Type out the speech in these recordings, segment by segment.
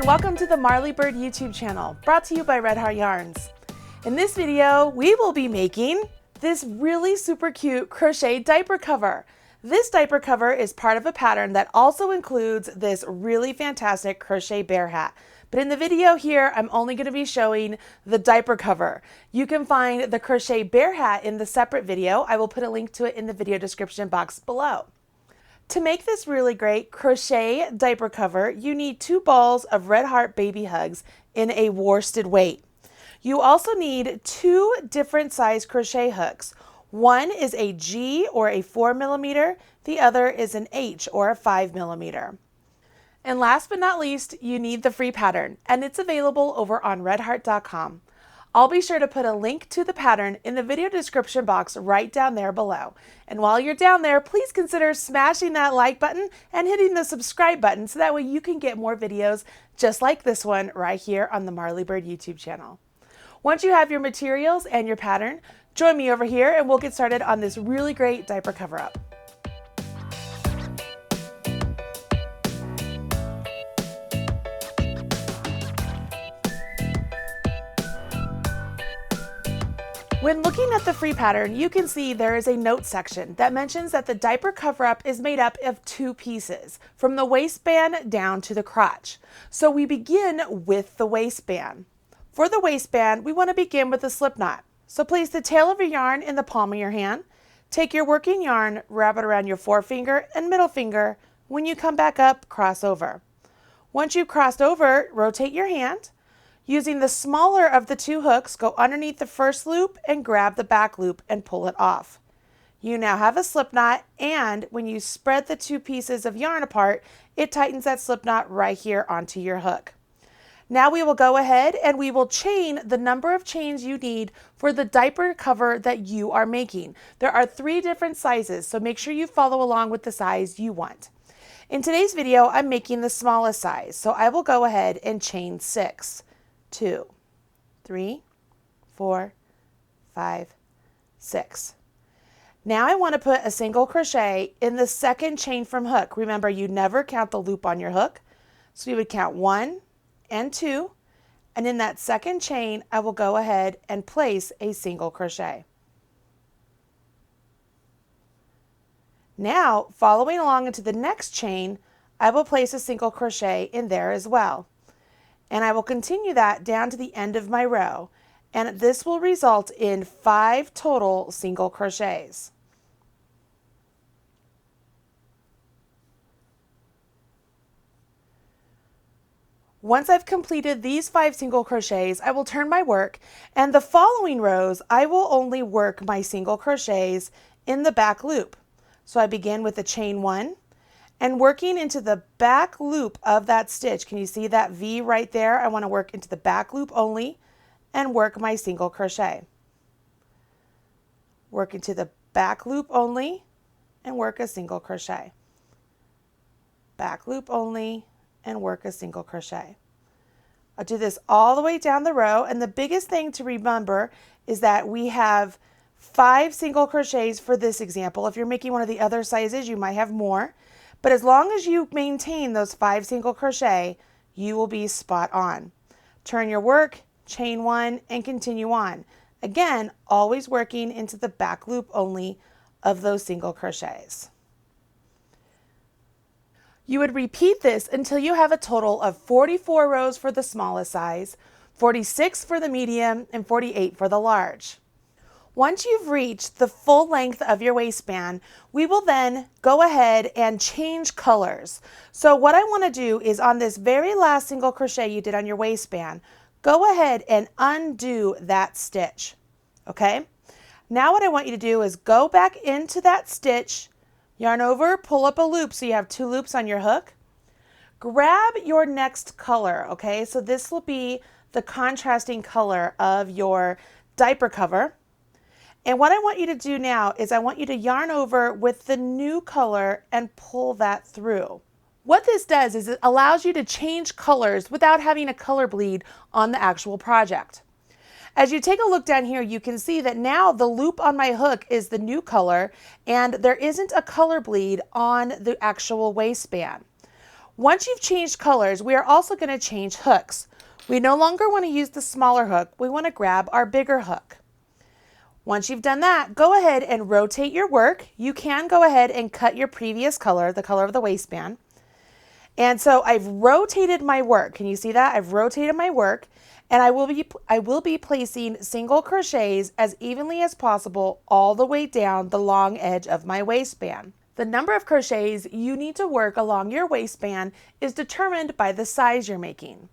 and welcome to the Marley Bird YouTube channel, brought to you by Red Heart Yarns. In this video, we will be making this really super cute crochet diaper cover. This diaper cover is part of a pattern that also includes this really fantastic crochet bear hat. But in the video here, I'm only going to be showing the diaper cover. You can find the crochet bear hat in the separate video. I will put a link to it in the video description box below. To make this really great crochet diaper cover, you need 2 balls of Red Heart baby hugs in a worsted weight. You also need 2 different size crochet hooks. One is a G or a 4mm, the other is an H or a 5mm. And last but not least, you need the free pattern, and it's available over on redheart.com. I'll be sure to put a link to the pattern in the video description box right down there below. And while you're down there, please consider smashing that like button and hitting the subscribe button so that way you can get more videos just like this one right here on the Marley Bird YouTube channel. Once you have your materials and your pattern, join me over here and we'll get started on this really great diaper cover up. When looking at the free pattern, you can see there is a note section that mentions that the diaper cover-up is made up of 2 pieces, from the waistband down to the crotch. So we begin with the waistband. For the waistband, we want to begin with a slip knot. So place the tail of your yarn in the palm of your hand, take your working yarn, wrap it around your forefinger and middle finger. When you come back up, cross over. Once you've crossed over, rotate your hand. Using the smaller of the 2 hooks, go underneath the first loop and grab the back loop and pull it off. You now have a slip knot, and when you spread the 2 pieces of yarn apart, it tightens that slip knot right here onto your hook. Now we will go ahead and we will chain the number of chains you need for the diaper cover that you are making. There are 3 different sizes, so make sure you follow along with the size you want. In today's video, I'm making the smallest size, so I will go ahead and chain 6. 2, 3, 4, 5, 6. Now I want to put a single crochet in the second chain from hook. Remember, you never count the loop on your hook. So we would count 1 and 2, and in that second chain, I will go ahead and place a single crochet. Now, following along into the next chain, I will place a single crochet in there as well. And I will continue that down to the end of my row, and this will result in 5 total single crochets. Once I've completed these 5 single crochets, I will turn my work, and the following rows I will only work my single crochets in the back loop. So I begin with a chain 1. And working into the back loop of that stitch. Can you see that V right there? I want to work into the back loop only and work my single crochet. Work into the back loop only and work a single crochet. Back loop only and work a single crochet. I'll do this all the way down the row, and the biggest thing to remember is that we have 5 single crochets for this example. If you're making one of the other sizes, you might have more. But as long as you maintain those 5 single crochet, you will be spot on. Turn your work, chain 1, and continue on. Again, always working into the back loop only of those single crochets. You would repeat this until you have a total of 44 rows for the smallest size, 46 for the medium, and 48 for the large. Once you've reached the full length of your waistband, we will then go ahead and change colors. So what I want to do is on this very last single crochet you did on your waistband, go ahead and undo that stitch. Okay? Now what I want you to do is go back into that stitch, yarn over, pull up a loop so you have 2 loops on your hook. Grab your next color, okay? So this will be the contrasting color of your diaper cover. And what I want you to do now is I want you to yarn over with the new color and pull that through. What this does is it allows you to change colors without having a color bleed on the actual project. As you take a look down here, you can see that now the loop on my hook is the new color and there isn't a color bleed on the actual waistband. Once you've changed colors, we are also going to change hooks. We no longer want to use the smaller hook. We want to grab our bigger hook. Once you've done that, go ahead and rotate your work. You can go ahead and cut your previous color, the color of the waistband. And so I've rotated my work. Can you see that? I've rotated my work, and I will be placing single crochets as evenly as possible all the way down the long edge of my waistband. The number of crochets you need to work along your waistband is determined by the size you're making.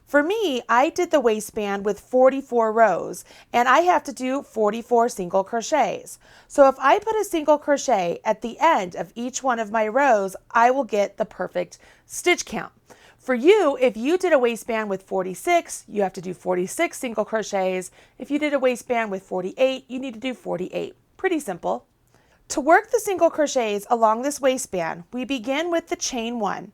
For me, I did the waistband with 44 rows, and I have to do 44 single crochets. So if I put a single crochet at the end of each one of my rows, I will get the perfect stitch count. For you, if you did a waistband with 46, you have to do 46 single crochets. If you did a waistband with 48, you need to do 48. Pretty simple. To work the single crochets along this waistband, we begin with the chain 1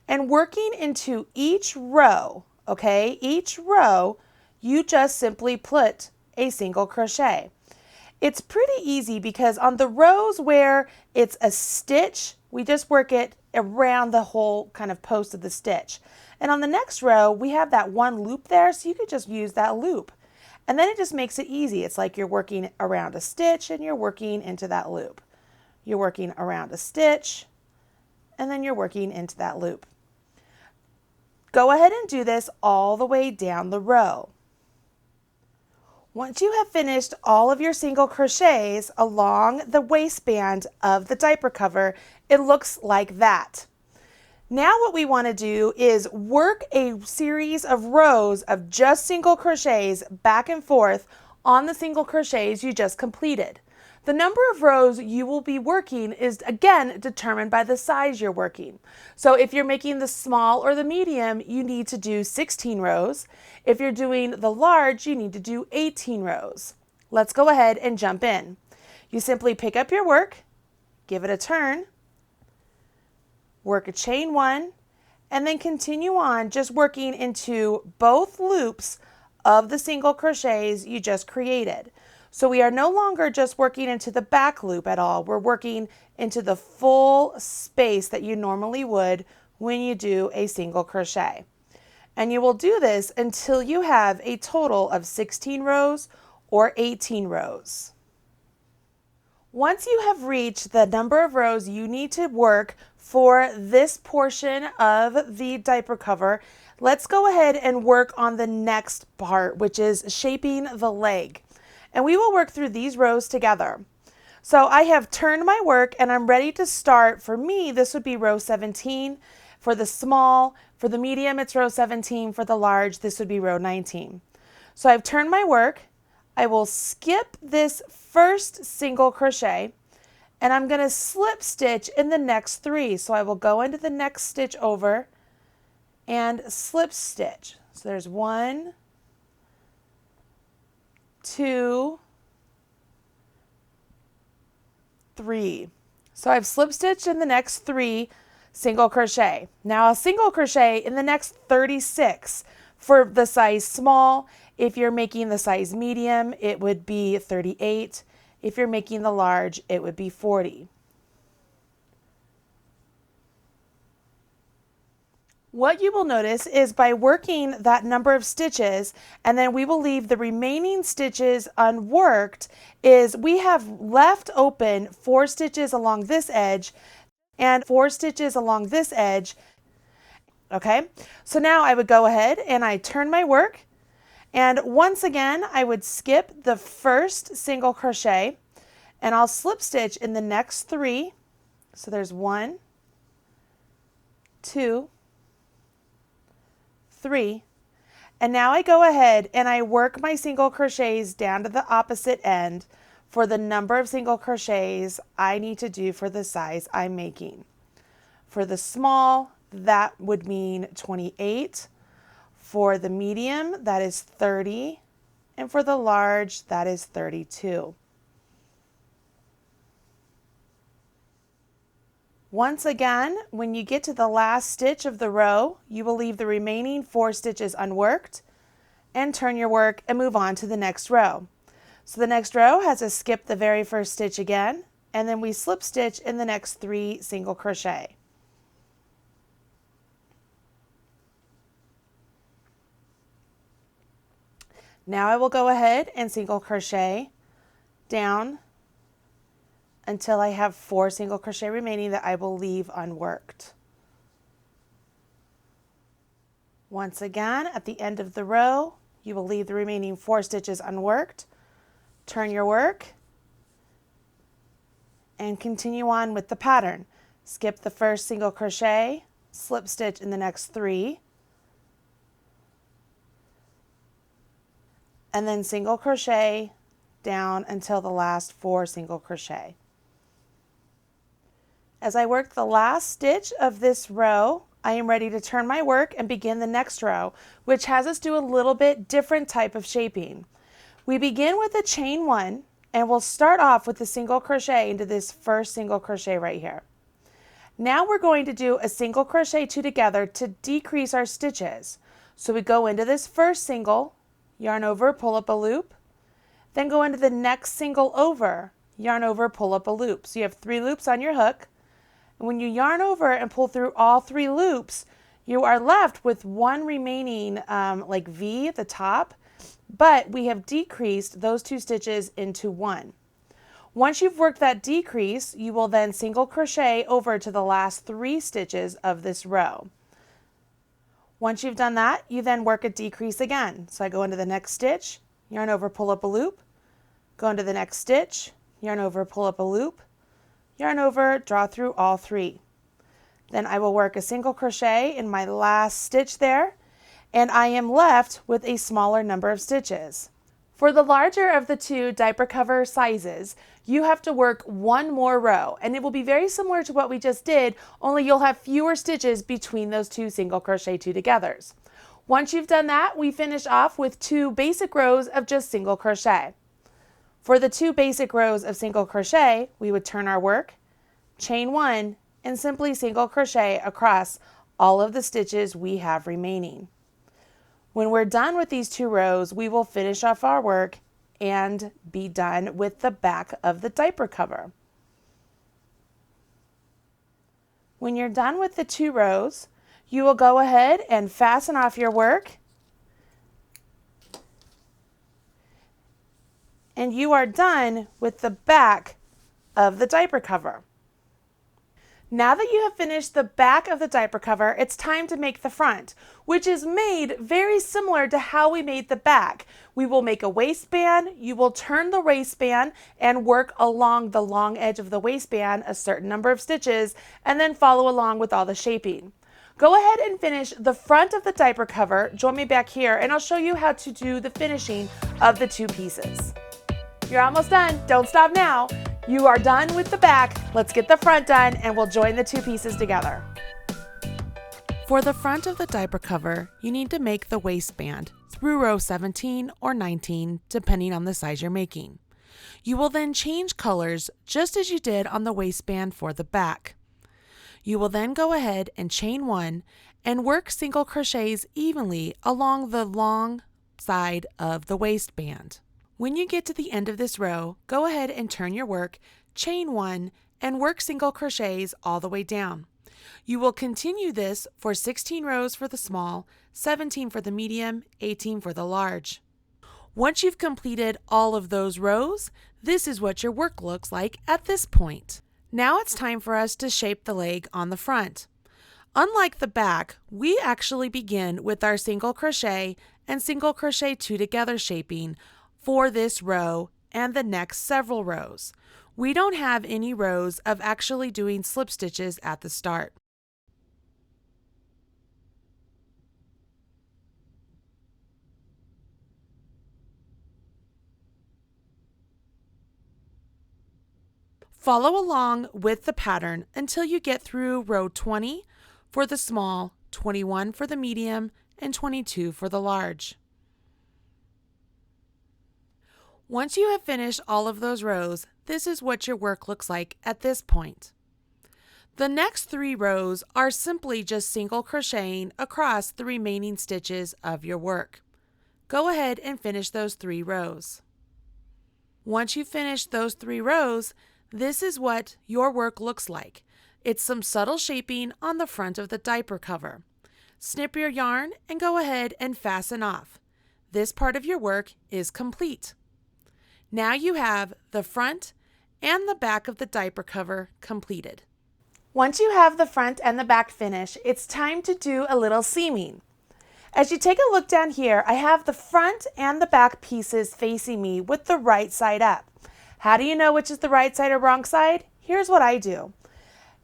and working into each row. Okay, each row, you just simply put a single crochet. It's pretty easy because on the rows where it's a stitch, we just work it around the whole kind of post of the stitch. And on the next row, we have that one loop there, so you could just use that loop. And then it just makes it easy. It's like you're working around a stitch and you're working into that loop. You're working around a stitch and then you're working into that loop. Go ahead and do this all the way down the row. Once you have finished all of your single crochets along the waistband of the diaper cover, it looks like that. Now what we want to do is work a series of rows of just single crochets back and forth on the single crochets you just completed. The number of rows you will be working is again determined by the size you're working. So if you're making the small or the medium, you need to do 16 rows. If you're doing the large, you need to do 18 rows. Let's go ahead and jump in. You simply pick up your work, give it a turn, work a chain 1, and then continue on just working into both loops of the single crochets you just created. So we are no longer just working into the back loop at all. We're working into the full space that you normally would when you do a single crochet. And you will do this until you have a total of 16 rows or 18 rows. Once you have reached the number of rows you need to work for this portion of the diaper cover, let's go ahead and work on the next part, which is shaping the leg. And we will work through these rows together. So I have turned my work and I'm ready to start. For me, this would be row 17. For the small, for the medium, it's row 17. For the large, this would be row 19. So I've turned my work. I will skip this first single crochet and I'm going to slip stitch in the next 3. So I will go into the next stitch over and slip stitch. So there's 1, 2, 3. So I've slip stitched in the next 3 single crochet. Now a single crochet in the next 36 for the size small. If you're making the size medium, it would be 38. If you're making the large, it would be 40. What you will notice is by working that number of stitches, and then we will leave the remaining stitches unworked, is we have left open 4 stitches along this edge and 4 stitches along this edge. Okay, so now I would go ahead and I turn my work, and once again I would skip the first single crochet and I'll slip stitch in the next 3. So there's 1, 2, 3, and now I go ahead and I work my single crochets down to the opposite end for the number of single crochets I need to do for the size I'm making. For the small, that would mean 28. For the medium, that is 30, and for the large, that is 32. Once again, when you get to the last stitch of the row, you will leave the remaining 4 stitches unworked and turn your work and move on to the next row. So the next row has us skip the very first stitch again, and then we slip stitch in the next 3 single crochet. Now I will go ahead and single crochet down until I have 4 single crochet remaining that I will leave unworked. Once again, at the end of the row, you will leave the remaining 4 stitches unworked, turn your work, and continue on with the pattern. Skip the first single crochet, slip stitch in the next 3, and then single crochet down until the last 4 single crochet. As I work the last stitch of this row, I am ready to turn my work and begin the next row, which has us do a little bit different type of shaping. We begin with a chain 1, and we'll start off with a single crochet into this first single crochet right here. Now we're going to do a single crochet 2 together to decrease our stitches. So we go into this first single, yarn over, pull up a loop, then go into the next single over, yarn over, pull up a loop. So you have 3 loops on your hook. And when you yarn over and pull through all 3 loops, you are left with 1 remaining like V at the top, but we have decreased those 2 stitches into 1. Once you've worked that decrease, you will then single crochet over to the last 3 stitches of this row. Once you've done that, you then work a decrease again. So I go into the next stitch, yarn over, pull up a loop, go into the next stitch, yarn over, pull up a loop, yarn over, draw through all 3. Then I will work a single crochet in my last stitch there, and I am left with a smaller number of stitches. For the larger of the 2 diaper cover sizes, you have to work 1 more row, and it will be very similar to what we just did, only you'll have fewer stitches between those 2 single crochet 2 togethers. Once you've done that, we finish off with 2 basic rows of just single crochet. For the 2 basic rows of single crochet, we would turn our work, chain 1, and simply single crochet across all of the stitches we have remaining. When we're done with these 2 rows, we will finish off our work and be done with the back of the diaper cover. When you're done with the 2 rows, you will go ahead and fasten off your work, and you are done with the back of the diaper cover. Now that you have finished the back of the diaper cover, it's time to make the front, which is made very similar to how we made the back. We will make a waistband, you will turn the waistband and work along the long edge of the waistband a certain number of stitches, and then follow along with all the shaping. Go ahead and finish the front of the diaper cover, join me back here, and I'll show you how to do the finishing of the 2 pieces. You're almost done, don't stop now. You are done with the back, let's get the front done and we'll join the 2 pieces together. For the front of the diaper cover, you need to make the waistband through row 17 or 19, depending on the size you're making. You will then change colors just as you did on the waistband for the back. You will then go ahead and chain 1 and work single crochets evenly along the long side of the waistband. When you get to the end of this row, go ahead and turn your work, chain 1, and work single crochets all the way down. You will continue this for 16 rows for the small, 17 for the medium, 18 for the large. Once you've completed all of those rows, this is what your work looks like at this point. Now it's time for us to shape the leg on the front. Unlike the back, we actually begin with our single crochet and single crochet 2 together shaping for this row and the next several rows. We don't have any rows of actually doing slip stitches at the start. Follow along with the pattern until you get through row 20 for the small, 21 for the medium, and 22 for the large. Once you have finished all of those rows, this is what your work looks like at this point. The next 3 rows are simply just single crocheting across the remaining stitches of your work. Go ahead and finish those 3 rows. Once you finish those 3 rows, this is what your work looks like. It's some subtle shaping on the front of the diaper cover. Snip your yarn and go ahead and fasten off. this part of your work is complete. Now you have the front and the back of the diaper cover completed. Once you have the front and the back finished, it's time to do a little seaming. As you take a look down here, I have the front and the back pieces facing me with the right side up. How do you know which is the right side or wrong side? Here's what I do.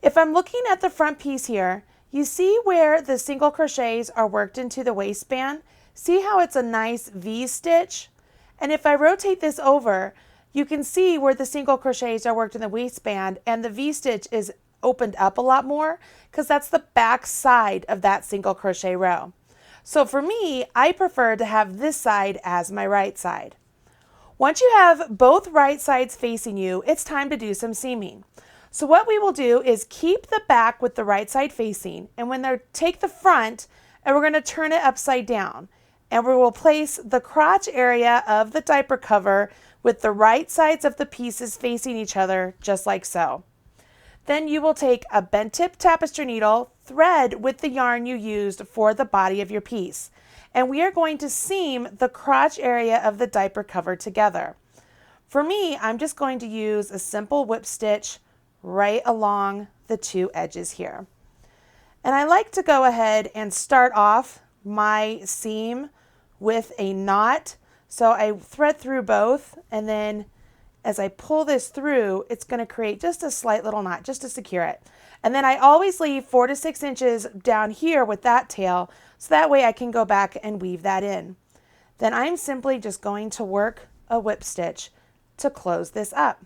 If I'm looking at the front piece here, you see where the single crochets are worked into the waistband? See how it's a nice V stitch? And if I rotate this over, you can see where the single crochets are worked in the waistband and the V stitch is opened up a lot more because that's the back side of that single crochet row. So for me, I prefer to have this side as my right side. Once you have both right sides facing you, it's time to do some seaming. So what we will do is keep the back with the right side facing, and when they take the front and we're going to turn it upside down, and we will place the crotch area of the diaper cover with the right sides of the pieces facing each other, just like so. Then you will take a bent tip tapestry needle, thread with the yarn you used for the body of your piece, and we are going to seam the crotch area of the diaper cover together. For me, I'm just going to use a simple whip stitch right along the two edges here. And I like to go ahead and start off my seam with a knot. So I thread through both, and then as I pull this through, it's going to create just a slight little knot just to secure it. And then I always leave 4 to 6 inches down here with that tail, so that way I can go back and weave that in. Then I'm simply just going to work a whip stitch to close this up.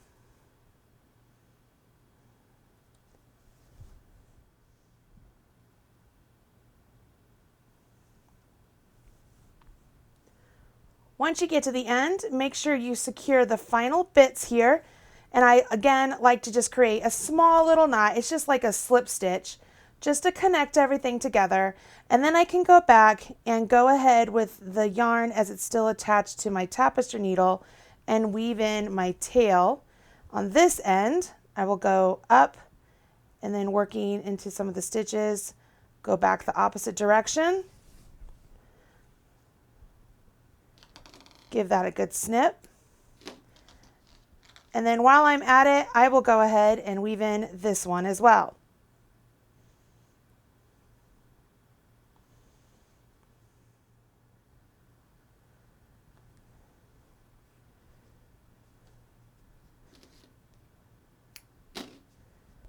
Once you get to the end, make sure you secure the final bits here. And I, again, like to just create a small little knot. It's just like a slip stitch, just to connect everything together. And then I can go back and go ahead with the yarn as it's still attached to my tapestry needle and weave in my tail. On this end, I will go up and then working into some of the stitches, go back the opposite direction. Give that a good snip. And then while I'm at it, I will go ahead and weave in this one as well.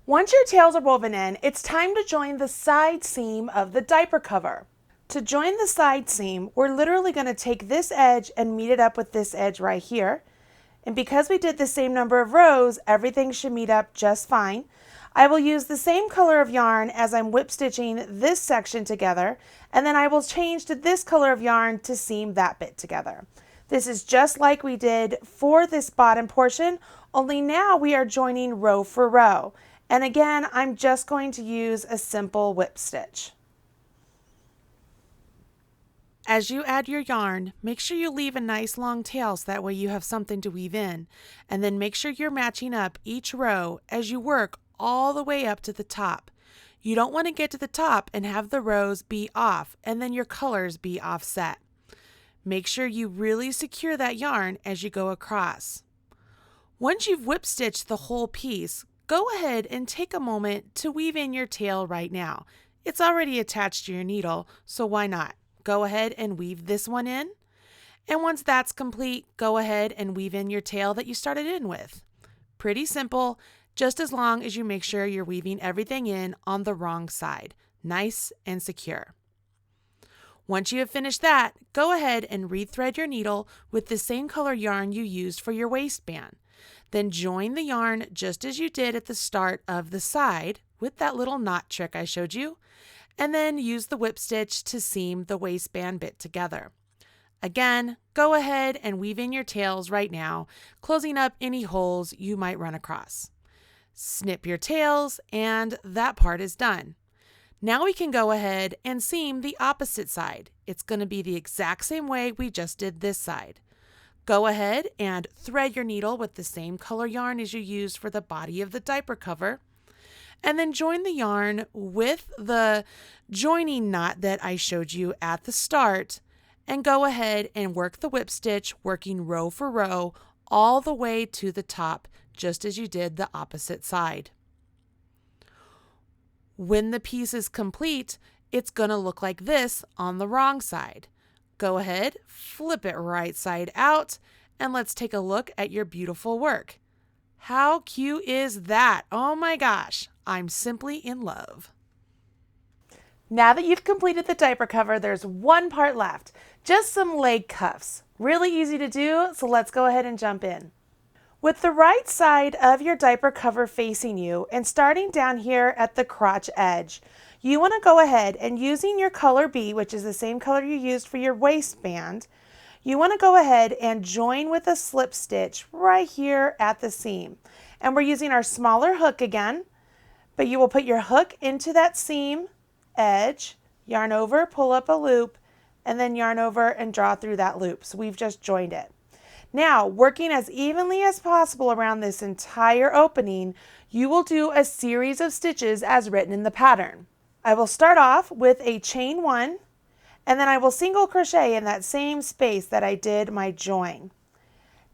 Once your tails are woven in, it's time to join the side seam of the diaper cover. To join the side seam, we're literally going to take this edge and meet it up with this edge right here. And because we did the same number of rows, everything should meet up just fine. I will use the same color of yarn as I'm whip stitching this section together, and then I will change to this color of yarn to seam that bit together. This is just like we did for this bottom portion, only now we are joining row for row. And again, I'm just going to use a simple whip stitch. As you add your yarn, make sure you leave a nice long tail so that way you have something to weave in. And then make sure you're matching up each row as you work all the way up to the top. You don't want to get to the top and have the rows be off and then your colors be offset. Make sure you really secure that yarn as you go across. Once you've whip stitched the whole piece, go ahead and take a moment to weave in your tail right now. It's already attached to your needle, so why not? Go ahead and weave this one in. And once that's complete, go ahead and weave in your tail that you started in with. Pretty simple, just as long as you make sure you're weaving everything in on the wrong side. Nice and secure. Once you have finished that, go ahead and rethread your needle with the same color yarn you used for your waistband. Then join the yarn just as you did at the start of the side with that little knot trick I showed you, and then use the whip stitch to seam the waistband bit together. Again, go ahead and weave in your tails right now, closing up any holes you might run across. Snip your tails, and that part is done. Now we can go ahead and seam the opposite side. It's going to be the exact same way we just did this side. Go ahead and thread your needle with the same color yarn as you used for the body of the diaper cover, and then join the yarn with the joining knot that I showed you at the start, and go ahead and work the whip stitch, working row for row all the way to the top, just as you did the opposite side. When the piece is complete, it's going to look like this on the wrong side. Go ahead, flip it right side out, and let's take a look at your beautiful work. How cute is that? Oh my gosh, I'm simply in love. Now that you've completed the diaper cover, there's one part left, just some leg cuffs. Really easy to do, so let's go ahead and jump in. With the right side of your diaper cover facing you and starting down here at the crotch edge, you want to go ahead and using your color B, which is the same color you used for your waistband, you want to go ahead and join with a slip stitch right here at the seam. And we're using our smaller hook again, but you will put your hook into that seam edge, yarn over, pull up a loop, and then yarn over and draw through that loop. So we've just joined it. Now, working as evenly as possible around this entire opening, you will do a series of stitches as written in the pattern. I will start off with a chain 1, and then I will single crochet in that same space that I did my join.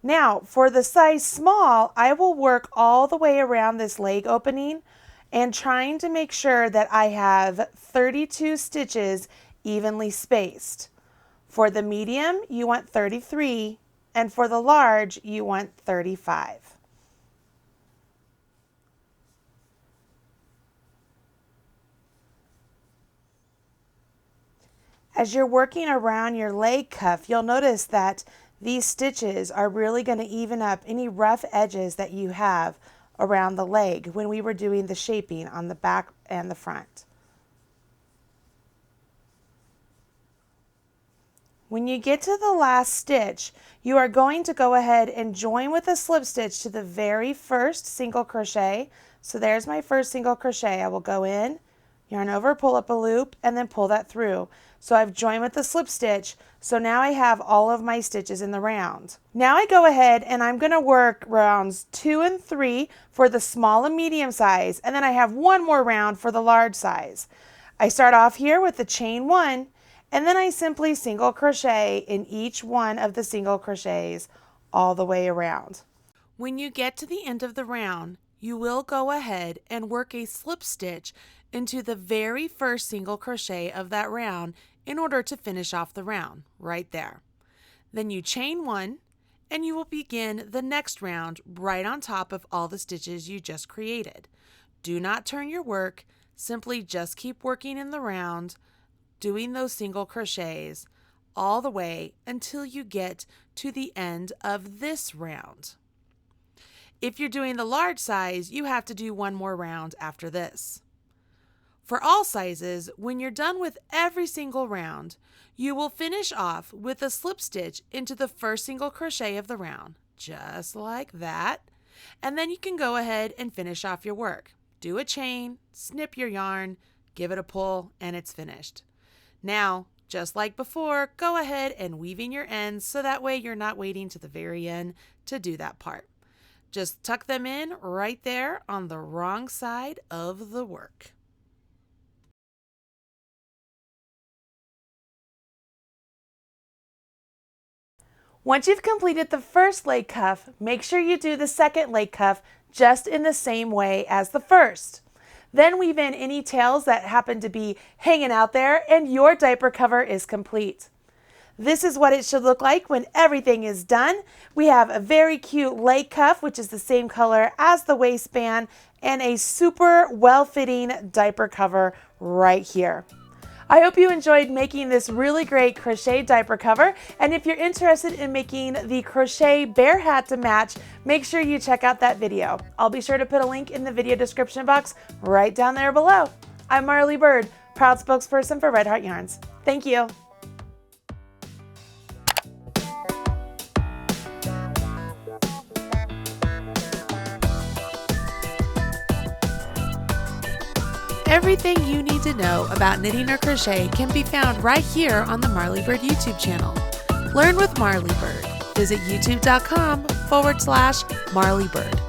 Now, for the size small, I will work all the way around this leg opening and trying to make sure that I have 32 stitches evenly spaced. For the medium, you want 33, and for the large, you want 35. As you're working around your leg cuff, you'll notice that these stitches are really going to even up any rough edges that you have around the leg when we were doing the shaping on the back and the front. When you get to the last stitch, you are going to go ahead and join with a slip stitch to the very first single crochet. So there's my first single crochet. I will go in, yarn over, pull up a loop, and then pull that through. So I've joined with the slip stitch, so now I have all of my stitches in the round. Now I go ahead and I'm going to work rounds 2 and 3 for the small and medium size, and then I have one more round for the large size. I start off here with the chain 1, and then I simply single crochet in each one of the single crochets all the way around. When you get to the end of the round, you will go ahead and work a slip stitch into the very first single crochet of that round in order to finish off the round right there. Then you chain 1 and you will begin the next round right on top of all the stitches you just created. Do not turn your work, simply just keep working in the round, doing those single crochets all the way until you get to the end of this round. If you're doing the large size, you have to do one more round after this. For all sizes, when you're done with every single round, you will finish off with a slip stitch into the first single crochet of the round, just like that. And then you can go ahead and finish off your work. Do a chain, snip your yarn, give it a pull, and it's finished. Now, just like before, go ahead and weave in your ends so that way you're not waiting to the very end to do that part. Just tuck them in right there on the wrong side of the work. Once you've completed the first leg cuff, make sure you do the second leg cuff just in the same way as the first. Then weave in any tails that happen to be hanging out there and your diaper cover is complete. This is what it should look like when everything is done. We have a very cute leg cuff, which is the same color as the waistband, and a super well-fitting diaper cover right here. I hope you enjoyed making this really great crochet diaper cover, and if you're interested in making the crochet bear hat to match, make sure you check out that video. I'll be sure to put a link in the video description box right down there below. I'm Marley Bird, proud spokesperson for Red Heart Yarns. Thank you. Everything you need to know about knitting or crochet can be found right here on the Marley Bird YouTube channel. Learn with Marley Bird. Visit youtube.com/Marley Bird.